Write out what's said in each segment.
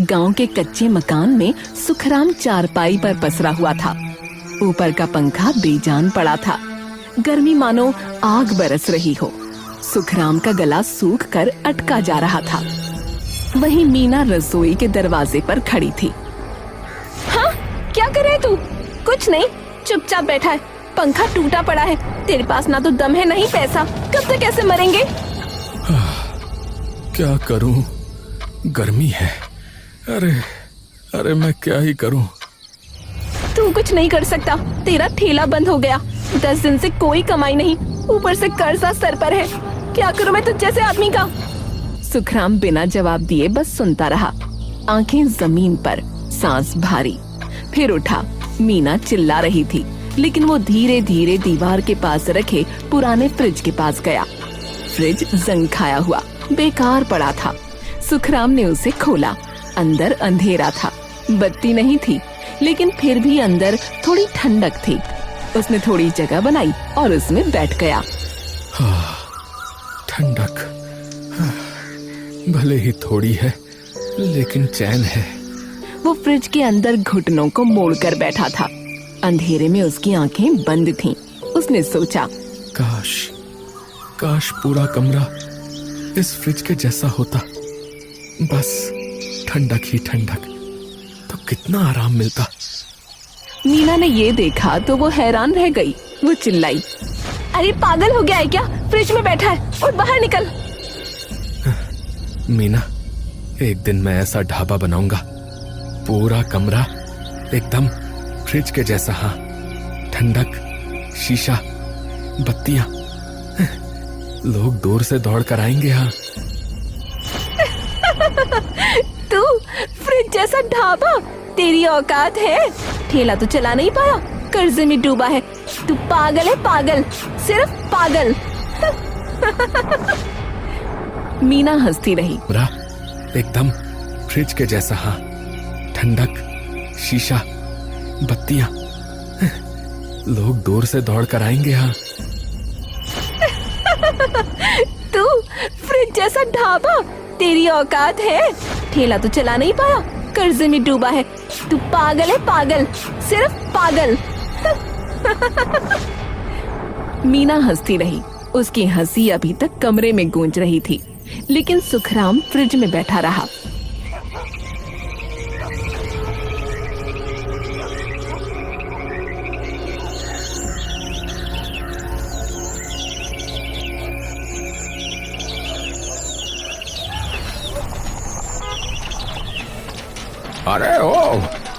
गांव के कच्चे मकान में सुखराम चारपाई पर पसरा हुआ था। ऊपर का पंखा बेजान पड़ा था। गर्मी मानो आग बरस रही हो। सुखराम का गला सूख कर अटका जा रहा था। वहीं मीना रसोई के दरवाजे पर खड़ी थी। हाँ, क्या कर रहे तू? कुछ नहीं, चुपचाप बैठा है। पंखा टूटा पड़ा है। तेरे पास ना तो दम है, नहीं पैसा। कब तक कैसे मरेंगे? क्या करूं, गर्मी है। अरे मैं क्या ही करूं। तू कुछ नहीं कर सकता। तेरा ठेला बंद हो गया। 10 दिन से कोई कमाई नहीं, ऊपर से कर्जा सर पर है। क्या करूं मैं तुझ जैसे आदमी का? सुखराम बिना जवाब दिए बस सुनता रहा, आंखें जमीन पर, सांस भारी। फिर उठा। मीना चिल्ला रही थी, लेकिन वो धीरे धीरे दीवार के पास रखे पुराने फ्रिज के पास गया। फ्रिज जंग खाया हुआ, बेकार पड़ा था। सुखराम ने उसे खोला। अंदर अंधेरा था, बत्ती नहीं थी, लेकिन फिर भी अंदर थोड़ी ठंडक थी। उसने थोड़ी जगह बनाई और उसमें बैठ गया। ठंडक भले ही थोड़ी है, लेकिन चैन है। वो फ्रिज के अंदर घुटनों को मोड़कर बैठा था। अंधेरे में उसकी आंखें बंद थीं। उसने सोचा, काश पूरा कमरा इस फ्रिज के जैसा होता। बस ठंडक ही ठंडक, तो कितना आराम मिलता। मीना ने ये देखा तो वो हैरान रह गई। वो चिल्लाई, अरे पागल हो गया है क्या? फ्रिज में बैठा है, और बाहर निकल। मीना, एक दिन मैं ऐसा ढाबा बनाऊंगा, पूरा कमरा एकदम फ्रिज के जैसा। हाँ, ठंडक, शीशा, बत्तियां, लोग दूर से दौड़ कर आएंगे। हाँ। तू फ्रिज जैसा ढाबा? तेरी औकात है? ठेला तो चला नहीं पाया, कर्जे में डूबा है। तू पागल है, पागल, सिर्फ पागल। मीना हंसती रही। एकदम फ्रिज के जैसा। हाँ, ठंडक, शीशा, बत्तियां, लोग दूर से दौड़ कर आएंगे। हाँ। तू फ्रिज जैसा ढाबा? तेरी औकात है? ठेला तो चला नहीं पाया, कर्जे में डूबा है। तू पागल है, पागल, सिर्फ पागल। मीना हंसती रही। उसकी हंसी अभी तक कमरे में गूंज रही थी, लेकिन सुखराम फ्रिज में बैठा रहा।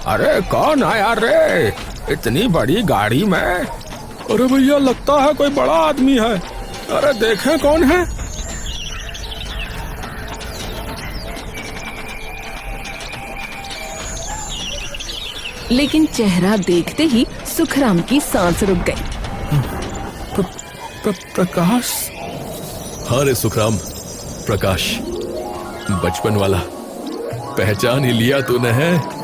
अरे कौन आया रे इतनी बड़ी गाड़ी में? अरे भैया, लगता है कोई बड़ा आदमी है। अरे देखें कौन है। लेकिन चेहरा देखते ही सुखराम की सांस रुक गई। प्रकाश? हाँ रे सुखराम, प्रकाश, बचपन वाला। पहचान ही लिया तूने है।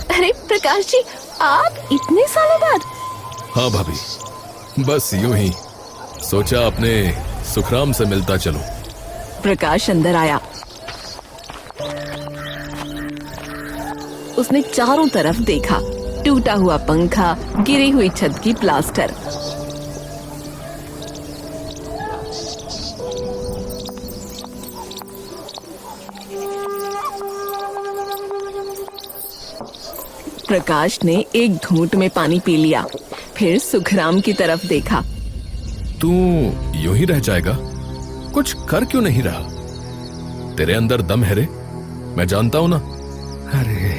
अरे प्रकाश जी, आप इतने सालों बाद? हाँ भाभी, बस यूं ही सोचा अपने सुखराम से मिलता चलूं। प्रकाश अंदर आया। उसने चारों तरफ देखा। टूटा हुआ पंखा, गिरी हुई छत की प्लास्टर। प्रकाश ने एक घूंट में पानी पी लिया, फिर सुखराम की तरफ देखा। तू यूं ही रह जाएगा? कुछ कर क्यों नहीं रहा? तेरे अंदर दम है रे, मैं जानता हूं ना। अरे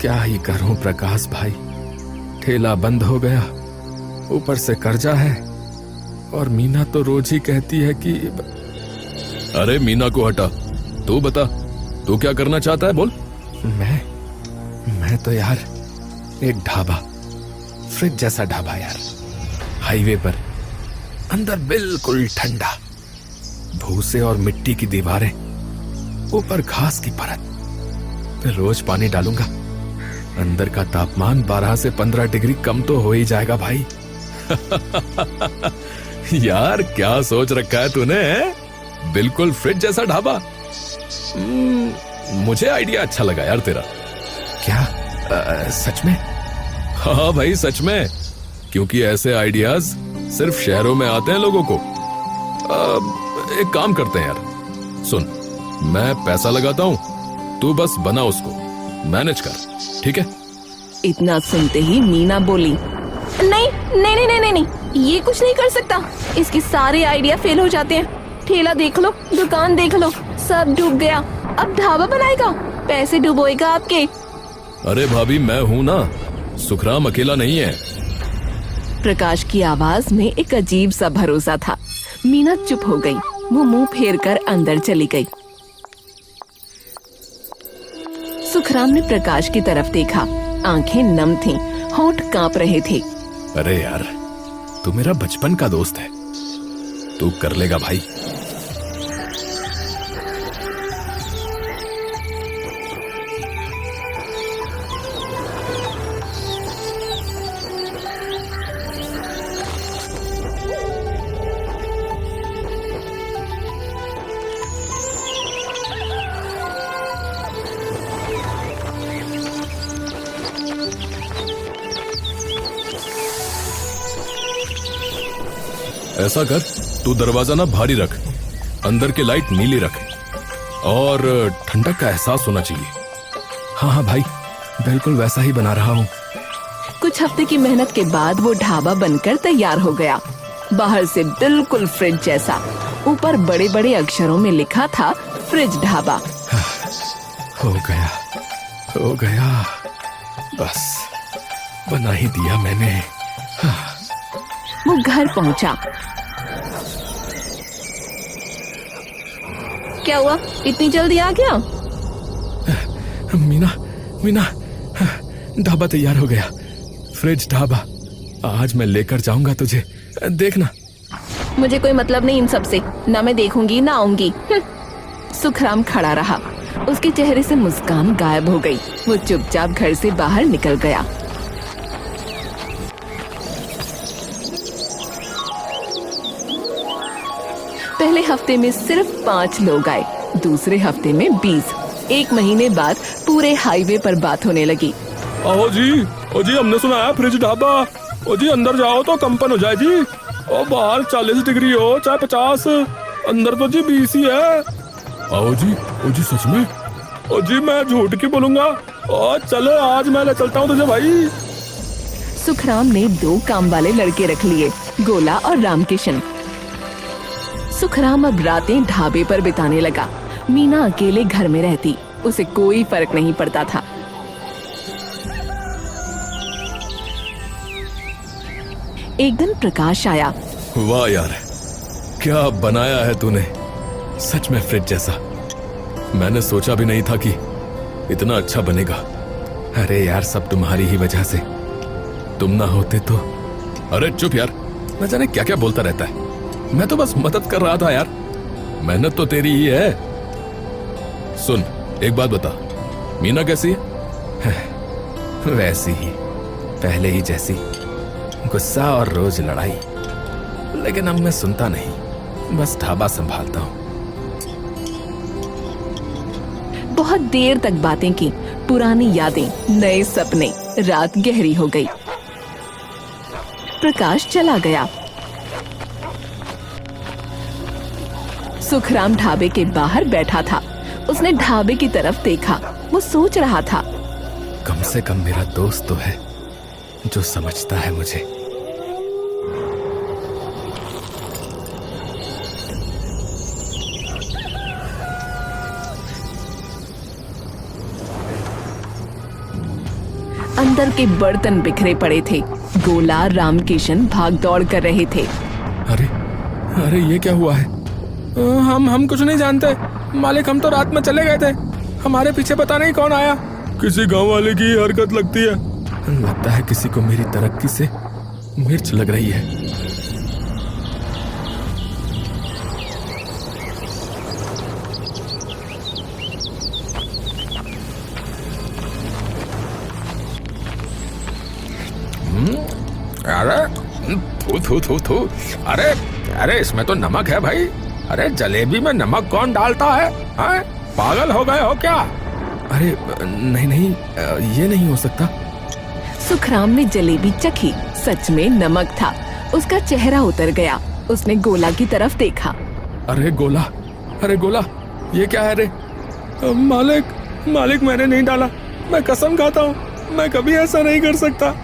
क्या ही करूं प्रकाश भाई, ठेला बंद हो गया, ऊपर से कर्जा है, और मीना तो रोज ही कहती है कि अरे मीना को हटा, तू बता, तू क्या करना चाहता है, बोल। मैं तो यार एक ढाबा, फ्रिज जैसा ढाबा यार, हाईवे पर, अंदर बिल्कुल ठंडा, भूसे और मिट्टी की दीवारें, ऊपर घास की परत। रोज पानी डालूंगा, अंदर का तापमान 12 से 15 डिग्री कम तो हो ही जाएगा भाई। यार क्या सोच रखा है तूने, बिल्कुल फ्रिज जैसा ढाबा। मुझे आइडिया अच्छा लगा यार तेरा। क्या सच में? हाँ भाई सच में, क्योंकि ऐसे आइडियाज सिर्फ शहरों में आते हैं लोगों को। एक काम करते हैं यार, सुन, मैं पैसा लगाता हूं, तू बस बना उसको, मैनेज कर, ठीक है? इतना सुनते ही मीना बोली, नहीं नहीं नहीं नहीं नहीं नहीं, ये कुछ नहीं कर सकता। इसके सारे आइडिया फेल हो जाते हैं। ठेला देख लो, दुकान देख लो, सब डूब गया। अब ढाबा बनाएगा, पैसे डुबोएगा आपके। अरे भाभी मैं हूं ना, सुखराम अकेला नहीं है। प्रकाश की आवाज में एक अजीब सा भरोसा था। मीना चुप हो गई, वो मुंह फेर कर अंदर चली गई। सुखराम ने प्रकाश की तरफ देखा, आंखें नम थीं, होंठ कांप रहे थे। अरे यार, तू मेरा बचपन का दोस्त है, तू कर लेगा भाई। ऐसा कर, तू दरवाजा ना भारी रख, अंदर की लाइट नीली रख, और ठंडक का एहसास होना चाहिए। हाँ हाँ भाई, बिल्कुल वैसा ही बना रहा हूँ। कुछ हफ्ते की मेहनत के बाद वो ढाबा बनकर तैयार हो गया। बाहर से बिल्कुल फ्रिज जैसा, ऊपर बड़े बड़े अक्षरों में लिखा था फ्रिज ढाबा। हो गया, हो गया, बस बना ही दिया मैंने। वो घर पहुंचा। क्या हुआ, इतनी जल्दी आ गया? मीना, मीना, ढाबा तैयार हो गया, फ्रिज ढाबा। आज मैं लेकर जाऊंगा तुझे, देखना। मुझे कोई मतलब नहीं इन सब से, ना मैं देखूंगी ना आऊंगी। सुखराम खड़ा रहा, उसके चेहरे से मुस्कान गायब हो गई। वो चुपचाप घर से बाहर निकल गया। पहले हफ्ते में सिर्फ 5 लोग आए, दूसरे हफ्ते में 20। 1 महीने बाद पूरे हाईवे पर बात होने लगी। आओ जी, ओ जी, हमने सुना है फ्रिज ढाबा। ओ जी, अंदर जाओ तो कंपन हो जाए जी। ओ बाहर 40 डिग्री हो चाहे 50, अंदर तो जी 20 ही है। आओ जी, ओ जी सच में? ओ जी मैं झूठ क्यों बोलूंगा। ओ चलो आज मैं ले चलता हूँ तुझे भाई। सुखराम ने 2 काम वाले लड़के रख लिए, गोला और रामकिशन। सुखराम अब रातें ढाबे पर बिताने लगा। मीना अकेले घर में रहती, उसे कोई फर्क नहीं पड़ता था। एक दिन प्रकाश आया। वाह यार, क्या बनाया है तूने, सच में फ्रिज जैसा। मैंने सोचा भी नहीं था कि इतना अच्छा बनेगा। अरे यार, सब तुम्हारी ही वजह से, तुम ना होते तो। अरे चुप यार, न जाने क्या क्या बोलता रहता है। मैं तो बस मदद कर रहा था यार, मेहनत तो तेरी ही है। सुन, एक बात बता, मीना कैसी है? वैसी ही, पहले ही जैसी, गुस्सा और रोज लड़ाई। लेकिन अब मैं सुनता नहीं, बस ढाबा संभालता हूँ। बहुत देर तक बातें की, पुरानी यादें, नए सपने। रात गहरी हो गई। प्रकाश चला गया। सुखराम ढाबे के बाहर बैठा था। उसने ढाबे की तरफ देखा। वो सोच रहा था, कम से कम मेरा दोस्त तो है जो समझता है मुझे। अंदर के बर्तन बिखरे पड़े थे। गोला, रामकिशन भाग दौड़ कर रहे थे। अरे अरे, ये क्या हुआ है? हम कुछ नहीं जानते मालिक, हम तो रात में चले गए थे, हमारे पीछे पता नहीं कौन आया। किसी गांव वाले की हरकत लगती है। लगता है किसी को मेरी तरक्की से मिर्च लग रही है। अरे थू थू थू थू, अरे अरे इसमें तो नमक है भाई। अरे जलेबी में नमक कौन डालता है? हाँ? पागल हो गए हो क्या? अरे नहीं नहीं, ये नहीं हो सकता। सुखराम ने जलेबी चखी, सच में नमक था। उसका चेहरा उतर गया। उसने गोला की तरफ देखा। अरे गोला, अरे गोला, ये क्या है रे? मालिक, मालिक मैंने नहीं डाला, मैं कसम खाता हूँ, मैं कभी ऐसा नहीं कर सकता।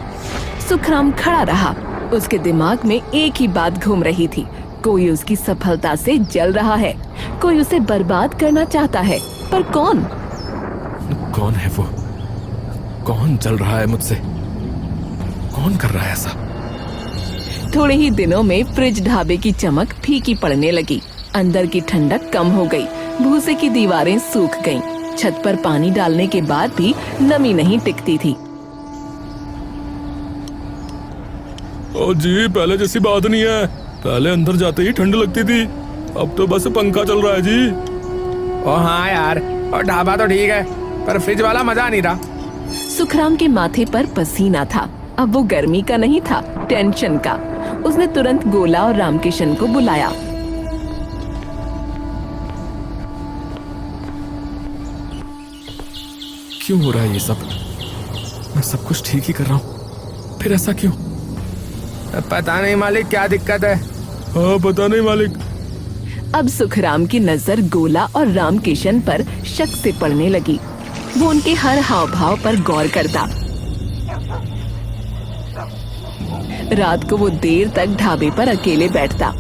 सुखराम खड़ा रहा। उसके दिमाग में एक ही बात घूम रही थी, कोई उसकी सफलता से जल रहा है, कोई उसे बर्बाद करना चाहता है, पर कौन? कौन है वो? कौन जल रहा है मुझसे? कौन कर रहा है ऐसा? थोड़े ही दिनों में फ्रिज ढाबे की चमक फीकी पड़ने लगी। अंदर की ठंडक कम हो गई। भूसे की दीवारें सूख गईं। छत पर पानी डालने के बाद भी नमी नहीं टिकती थी। ओ जी, पहले जैसी बात नहीं है। पहले अंदर जाते ही ठंड लगती थी, अब तो बस पंखा चल रहा है जी। ओ हाँ यार, और ढाबा तो ठीक है, पर फ्रिज वाला मजा नहीं रहा। सुखराम के माथे पर पसीना था। अब वो गर्मी का नहीं था, टेंशन का। उसने तुरंत गोला और रामकिशन को बुलाया। क्यों हो रहा है ये सब? मैं सब कुछ ठीक ही कर रहा हूँ, फिर ऐसा क्यों? पता नहीं मालिक, क्या दिक्कत है? हाँ पता नहीं मालिक। अब सुखराम की नजर गोला और रामकिशन पर शक से पड़ने लगी। वो उनके हर हाव भाव पर गौर करता। रात को वो देर तक ढाबे पर अकेले बैठता।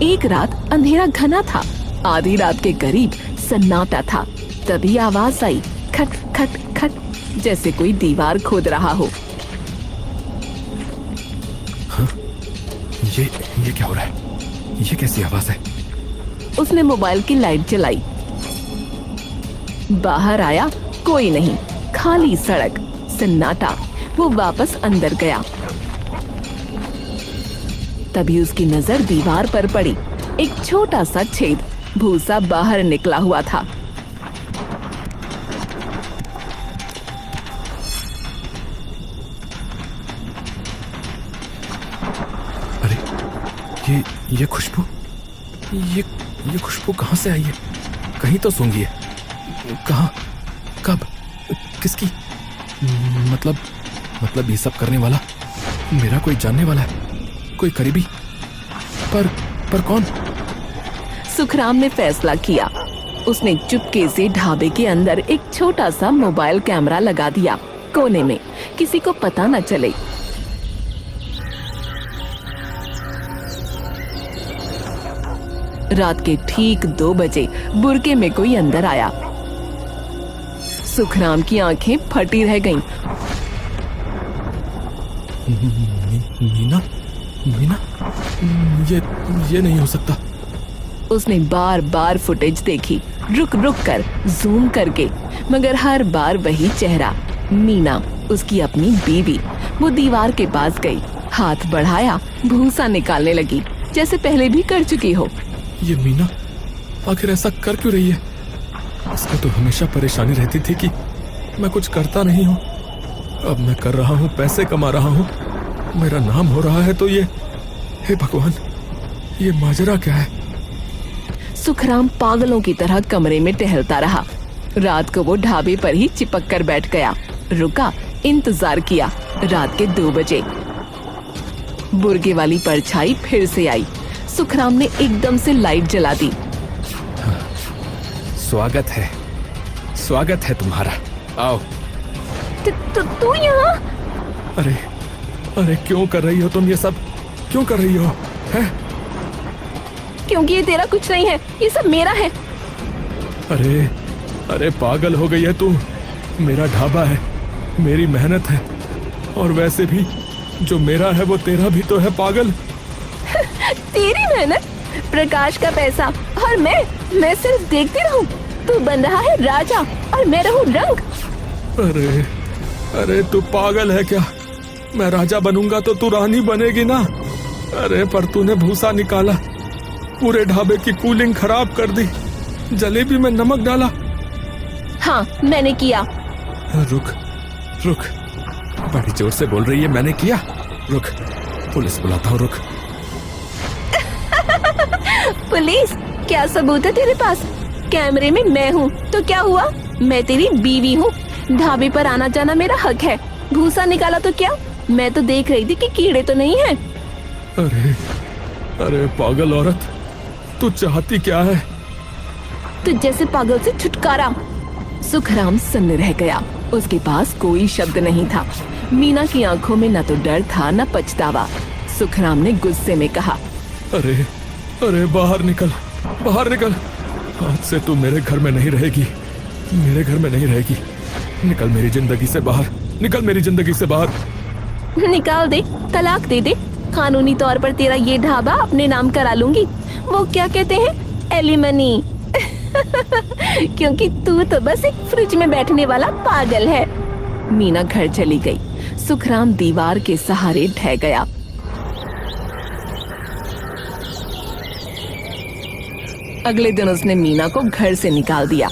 एक रात अंधेरा घना था। आधी रात के करीब सन्नाटा था। तभी आवाज आई, खट खट खट, जैसे कोई दीवार खोद रहा हो। हाँ? ये क्या हो रहा है? ये कैसी आवाज है? उसने मोबाइल की लाइट जलाई। बाहर आया, कोई नहीं, खाली सड़क, सन्नाटा। वो वापस अंदर गया। तभी उसकी नजर दीवार पर पड़ी। एक छोटा सा छेद, भूसा बाहर निकला हुआ था। अरे ये खुशबू, ये खुशबू कहाँ से आई है? कहीं तो सूंघी है। कहाँ? कब? किसकी? मतलब ये सब करने वाला मेरा कोई जानने वाला है, कोई करीबी। पर कौन? सुखराम ने फैसला किया। उसने चुपके से ढाबे के अंदर एक छोटा सा मोबाइल कैमरा लगा दिया, कोने में, किसी को पता न चले। रात के ठीक 2 बजे बुरके में कोई अंदर आया। सुखराम की आंखें फटी रह गईं। मीना, मीना, ये नहीं हो सकता। उसने बार बार फुटेज देखी, रुक रुक कर, जूम करके, मगर हर बार वही चेहरा, मीना, उसकी अपनी बीवी। वो दीवार के पास गई, हाथ बढ़ाया, भूसा निकालने लगी, जैसे पहले भी कर चुकी हो। ये मीना आखिर ऐसा कर क्यों रही है? इसको तो हमेशा परेशानी रहती थी कि मैं कुछ करता नहीं हूँ। अब मैं कर रहा हूँ, पैसे कमा रहा हूँ, मेरा नाम हो रहा है, तो ये, हे भगवान, ये माजरा क्या है? सुखराम पागलों की तरह कमरे में टहलता रहा। रात को वो ढाबे पर ही चिपक कर बैठ गया, रुका, इंतजार किया। रात के 2 बजे बुर्गे वाली परछाई फिर से आई। सुखराम ने एकदम से लाइट जला दी। स्वागत है तुम्हारा, आओ। तू यहाँ? अरे क्यों कर रही हो तुम ये सब? क्यों कर रही हो? हैं? क्योंकि ये तेरा कुछ नहीं है, ये सब मेरा है। अरे पागल हो गई है तू। मेरा ढाबा है, मेरी मेहनत है, और वैसे भी जो मेरा है वो तेरा भी तो है, पागल। तेरी मेहनत, प्रकाश का पैसा और मैं सिर्फ देखती रहूं? तू बन रहा है राजा और मैं रहूं रंक। अरे अरे तू पागल है क्या? मैं राजा बनूंगा तो तू रानी बनेगी ना। अरे पर तूने भूसा निकाला, पूरे ढाबे की कूलिंग खराब कर दी, जलेबी में नमक डाला। हाँ मैंने किया। रुक रुक, बड़ी जोर से बोल रही है मैंने किया। रुक, पुलिस बुलाता हूँ। रुक। पुलिस? क्या सबूत है तेरे पास? कैमरे में मैं हूँ तो क्या हुआ? मैं तेरी बीवी हूँ, ढाबे पर आना जाना मेरा हक है। भूसा निकाला तो क्या? मैं तो देख रही थी कि कीड़े तो नहीं हैं। अरे अरे पागल औरत, तू चाहती क्या है? तुझ जैसे पागल से छुटकारा। सुखराम सुन्न रह गया, उसके पास कोई शब्द नहीं था। मीना की आंखों में न तो डर था न पछतावा। सुखराम ने गुस्से में कहा, अरे अरे बाहर निकल, बाहर निकल। आज से तू मेरे घर में नहीं रहेगी, मेरे घर में नहीं रहेगी। निकल मेरी जिंदगी से बाहर, निकल मेरी जिंदगी से बाहर। निकाल दे, तलाक दे दे। कानूनी तौर पर तेरा ये ढाबा अपने नाम करा लूंगी। वो क्या कहते हैं, एलिमनी। क्योंकि तू तो बस एक फ्रिज में बैठने वाला पागल है। मीना घर चली गई। सुखराम दीवार के सहारे ढह गया। अगले दिन उसने मीना को घर से निकाल दिया।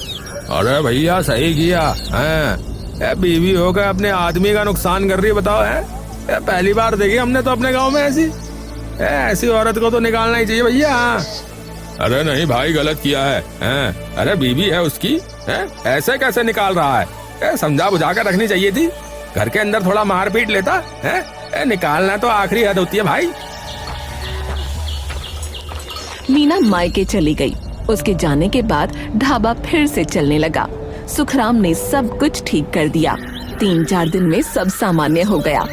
अरे भैया सही किया है, बीवी होकर अपने आदमी का नुकसान कर रही है। बताओ है, पहली बार देखी हमने तो अपने गांव में ऐसी औरत को तो निकालना ही चाहिए भैया। अरे नहीं भाई, गलत किया है। अरे बीवी है उसकी, ऐसे कैसे निकाल रहा है? समझा बुझा कर रखनी चाहिए थी। घर के अंदर थोड़ा मार पीट लेता है। निकालना तो आखिरी हद होती है भाई। मीना मायके चली गई। उसके जाने के बाद ढाबा फिर से चलने लगा। सुखराम ने सब कुछ ठीक कर दिया। 3-4 दिन में सब सामान्य हो गया।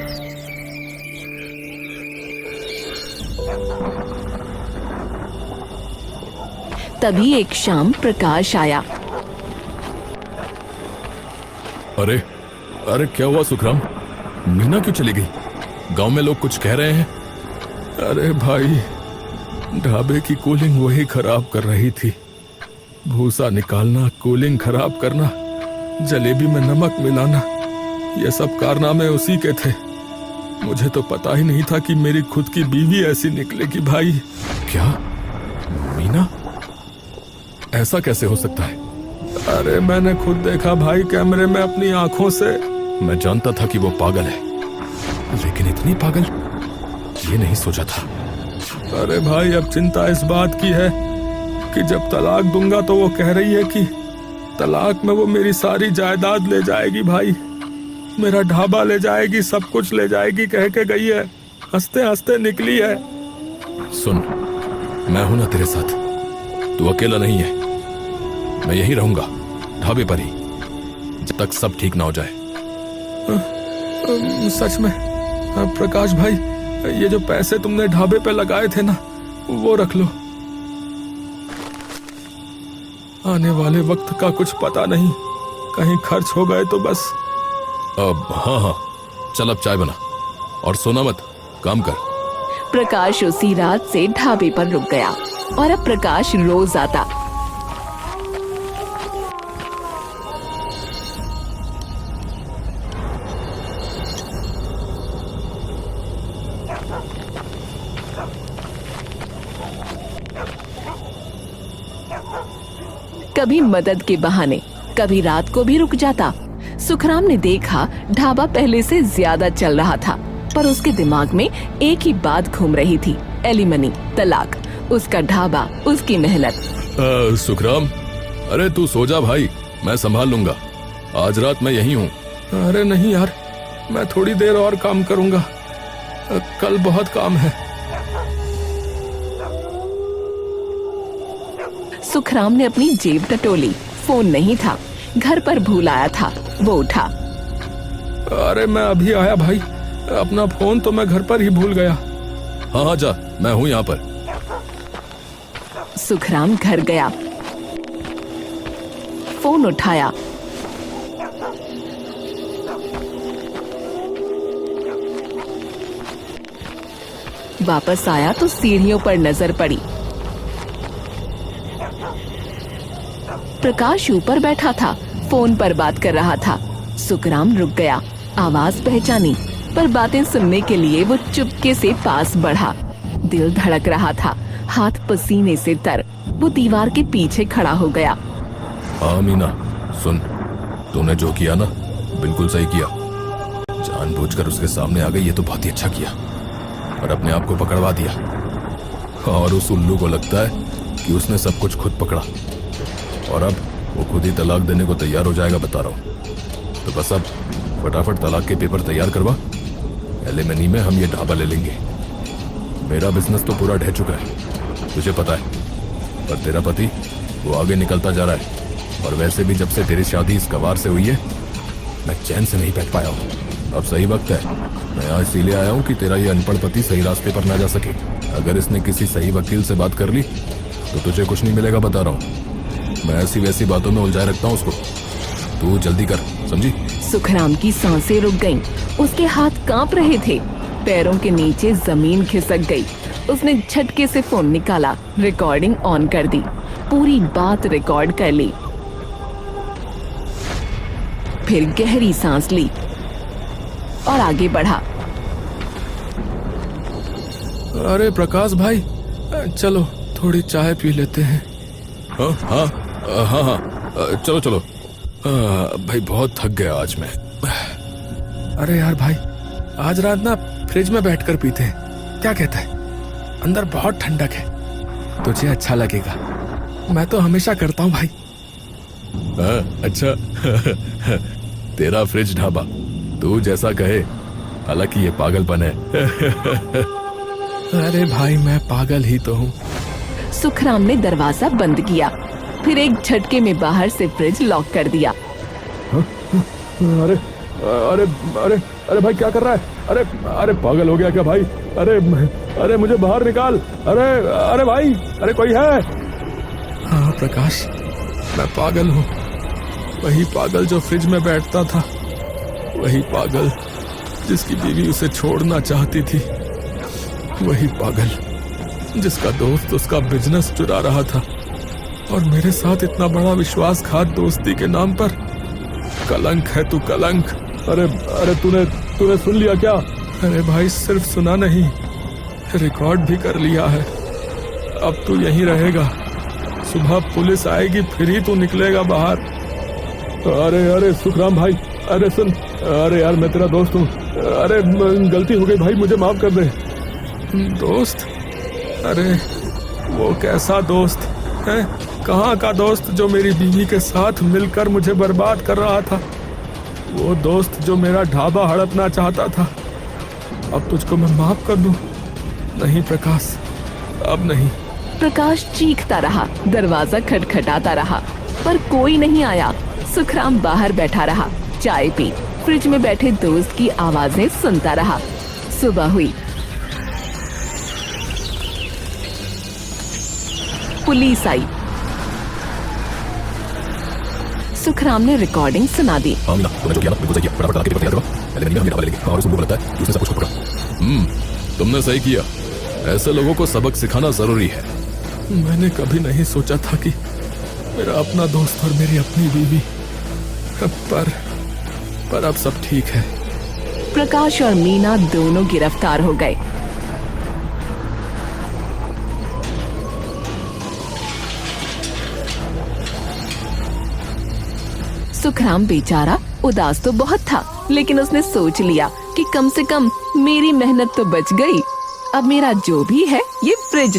तभी एक शाम प्रकाश आया। अरे अरे क्या हुआ सुखराम? मीना क्यों चली गई? गांव में लोग कुछ कह रहे हैं। अरे भाई, ढाबे की कूलिंग वही खराब कर रही थी। भूसा निकालना, कूलिंग खराब करना, जलेबी में नमक मिलाना, ये सब कारनामे उसी के थे। मुझे तो पता ही नहीं था कि मेरी खुद की बीवी ऐसी निकलेगी भाई। क्या? मीना? ऐसा कैसे हो सकता है? अरे मैंने खुद देखा भाई, कैमरे में अपनी आंखों से। मैं जानता था कि वो पागल है, लेकिन इतनी पागल ये नहीं सोचा था। अरे भाई, अब चिंता इस बात की है कि जब तलाक दूंगा तो वो कह रही है कि तलाक में वो मेरी सारी जायदाद ले जाएगी भाई, मेरा ढाबा ले जाएगी, सब कुछ ले जाएगी कह के गई है। हंसते हंसते निकली है। सुन, मैं हूं ना तेरे साथ, तू अकेला नहीं है। मैं यहीं रहूंगा, ढाबे पर ही, जब तक सब ठीक ना हो जाए। सच में? प्रकाश भाई, ये जो पैसे तुमने ढाबे पे लगाए थे ना, वो रख लो। आने वाले वक्त का कुछ पता नहीं, कहीं खर्च हो गए तो बस। अब हाँ, चल अब चाय बना और सोना मत, काम कर। प्रकाश उसी रात से ढाबे पर रुक गया और अब प्रकाश रोज आता। कभी मदद के बहाने, कभी रात को भी रुक जाता। सुखराम ने देखा ढाबा पहले से ज्यादा चल रहा था, पर उसके दिमाग में एक ही बात घूम रही थी, एलिमनी, तलाक, उसका ढाबा, उसकी मेहनत। सुखराम, अरे तू सो जा भाई, मैं संभाल लूंगा। आज रात मैं यहीं हूँ। अरे नहीं यार, मैं थोड़ी देर और काम करूंगा, कल बहुत काम है। सुखराम ने अपनी जेब टटोली, फोन नहीं था, घर पर भूल आया था, वो उठा। अरे मैं अभी आया भाई, अपना फोन तो मैं घर पर ही भूल गया। हाँ हाँ जा, मैं हूँ यहाँ पर। सुखराम घर गया, फोन उठाया। वापस आया तो सीढ़ियों पर नजर पड़ी। प्रकाश ऊपर बैठा था, फोन पर बात कर रहा था। सुखराम रुक गया, आवाज पहचानी, पर बातें सुनने के लिए वो चुपके से पास बढ़ा। दिल धड़क रहा था, हाथ पसीने से तर। वो दीवार के पीछे खड़ा हो गया। हाँ मीना, सुन, तूने जो किया ना बिल्कुल सही किया। जानबूझकर उसके सामने आ गई, ये तो बहुत ही अच्छा किया, और अपने आप को पकड़वा दिया। और उस उल्लू को लगता है कि उसने सब कुछ खुद पकड़ा, और अब वो खुद ही तलाक देने को तैयार हो जाएगा, बता रहा हूँ। तो बस अब फटाफट तलाक के पेपर तैयार करवा, एलिमनी में हम ये ढाबा ले लेंगे। मेरा बिजनेस तो पूरा ढह चुका है, तुझे पता है, पर तेरा पति वो आगे निकलता जा रहा है। और वैसे भी जब से तेरी शादी इस गवार से हुई है, मैं चैन से नहीं बैठ पाया हूँ। अब सही वक्त है, मैं आज इसीलिए आया हूँ कि तेरा ये अनपढ़ पति सही रास्ते पर ना जा सके। अगर इसने किसी सही वकील से बात कर ली तो तुझे कुछ नहीं मिलेगा, बता रहा हूँ। मैं ऐसी वैसी बातों में उलझाए रखता हूँ उसको। तू जल्दी कर, समझी? सुखराम की सांसें रुक गईं। उसके हाथ कांप रहे थे, पैरों के नीचे जमीन खिसक गई। उसने झटके से फोन निकाला, रिकॉर्डिंग ऑन कर दी, पूरी बात रिकॉर्ड कर ली। फिर गहरी सांस ली और आगे बढ़ा। अरे प्रकाश भाई, चलो थोड़ी चाय पी लेते हैं। हाँ हाँ हाँ हाँ, चलो चलो। भाई बहुत थक गया आज मैं। अरे यार भाई, आज रात ना फ्रिज में बैठकर पीते हैं, क्या कहता है? अंदर बहुत ठंडक है, तुझे अच्छा लगेगा। मैं तो हमेशा करता हूँ भाई। अच्छा तेरा फ्रिज ढाबा, तू जैसा कहे। हालांकि ये पागलपन है। अरे भाई, मैं पागल ही तो हूँ। सुखराम ने दरवाजा बंद किया, फिर एक झटके में बाहर से फ्रिज लॉक कर दिया। अरे अरे अरे अरे भाई क्या कर रहा है? अरे अरे पागल हो गया क्या भाई? अरे अरे मुझे बाहर निकाल। अरे अरे भाई, अरे कोई है? हाँ प्रकाश, मैं पागल हूँ। वही पागल जो फ्रिज में बैठता था, वही पागल जिसकी बीवी उसे छोड़ना चाहती थी, वही पागल जिसका दोस्त उसका बिजनेस चुरा रहा था, और मेरे साथ इतना बड़ा विश्वासघात दोस्ती के नाम पर। कलंक है तू, कलंक। अरे अरे तूने सुन लिया क्या? अरे भाई, सिर्फ सुना नहीं, रिकॉर्ड भी कर लिया है। अब तू यहीं रहेगा, सुबह पुलिस आएगी फिर ही तू निकलेगा बाहर। अरे अरे सुखराम भाई, अरे सुन, अरे यार मैं तेरा दोस्त हूँ। अरे गलती हो गई भाई, मुझे माफ कर दे। दोस्त? अरे वो कैसा दोस्त है? कहाँ का दोस्त जो मेरी बीवी के साथ मिलकर मुझे बर्बाद कर रहा था? वो दोस्त जो मेरा ढाबा हड़पना चाहता था। अब तुझको मैं माफ कर दूं? नहीं प्रकाश, अब नहीं। प्रकाश चीखता रहा, दरवाजा खटखटाता रहा, पर कोई नहीं आया। सुखराम बाहर बैठा रहा, चाय पी, फ्रिज में बैठे दोस्त की आवाजें सुनता रहा। सुबह हुई, पुलिस आई। सुखराम ने रिकॉर्डिंग सुना दी। हाँ मीना, तूने जो किया ना बिल्कुल सही किया। फटाफट तलाक के पेपर तैयार करवा, एलिमनी में हम ये ढाबा ले लेंगे। और उस उल्लू को लगता है कि उसने सब कुछ खुद पकड़ा। तुमने सही किया। ऐसे लोगों को सबक सिखाना जरूरी है। मैंने कभी नहीं सोचा था कि मेरा अपना दोस्त और मेरी अपनी बीवी, पर अब सब ठीक है। प्रकाश और मीना दोनों गिरफ्तार हो गए। सुखराम बेचारा उदास तो बहुत था, लेकिन उसने सोच लिया कि कम से कम मेरी मेहनत तो बच गई। अब मेरा जो भी है ये फ्रिज